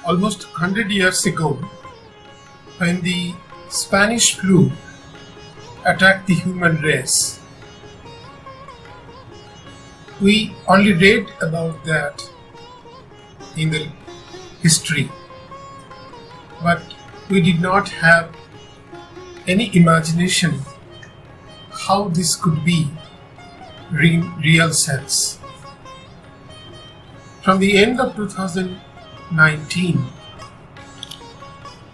almost 100 years ago, when the Spanish flu attacked the human race. We only read about that in the history, but we did not have any imagination how this could be in real sense. From the end of 2019,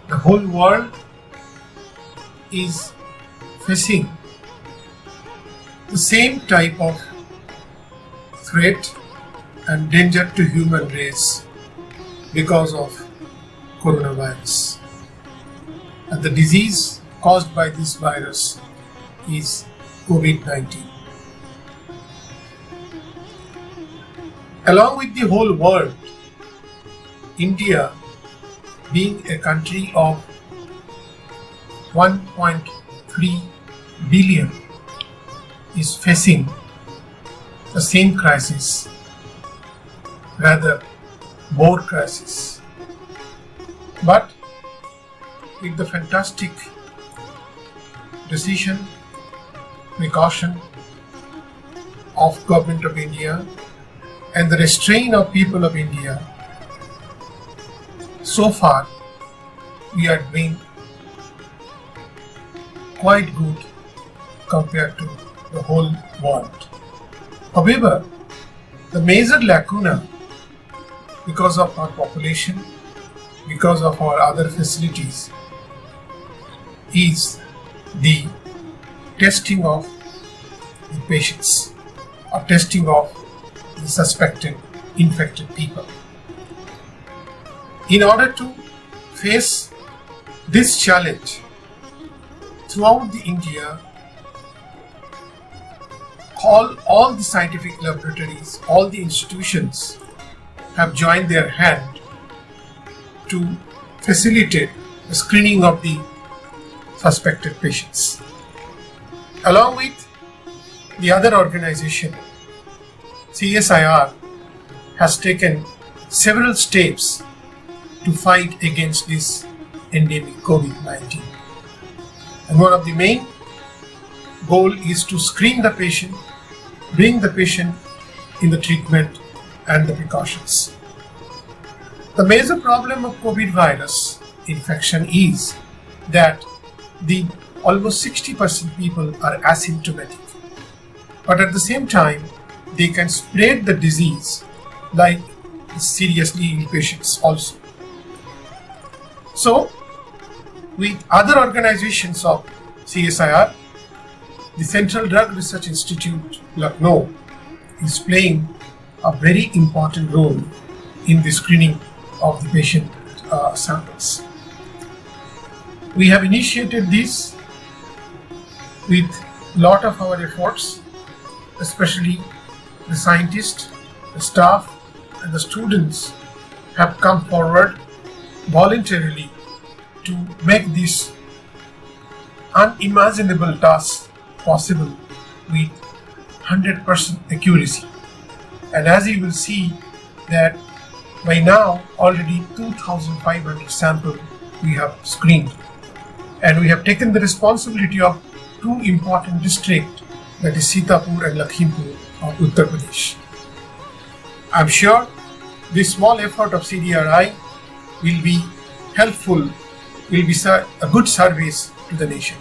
the whole world is facing the same type of threat and danger to human race because of coronavirus. And the disease caused by this virus is COVID-19. Along with the whole world, India, being a country of 1.3 billion, is facing the same crisis, rather more crisis. But with the fantastic decision, precaution of Government of India and the restraint of people of India, so far we are doing quite good compared to the whole world. However, the major lacuna, because of our population, because of our other facilities, is the testing of the patients or testing of the suspected infected people. In order to face this challenge, throughout the India, all the scientific laboratories, all the institutions have joined their hand to facilitate the screening of the suspected patients. Along with the other organization, CSIR has taken several steps to fight against this endemic COVID-19. And one of the main goal is to screen the patient, bring the patient in the treatment and the precautions. The major problem of COVID virus infection is that the almost 60% people are asymptomatic, but at the same time they can spread the disease like seriously ill patients also. So, with other organizations of CSIR, the Central Drug Research Institute, Lucknow, is playing a very important role in the screening of the patient samples. We have initiated this with a lot of our efforts, especially the scientists, the staff, and the students have come forward voluntarily to make this unimaginable task possible with 100% accuracy. And as you will see that by now already 2,500 samples we have screened, and we have taken the responsibility of two important districts, that is Sitapur and Lakhimpur of Uttar Pradesh. I am sure this small effort of CDRI will be helpful, will be a good service to the nation.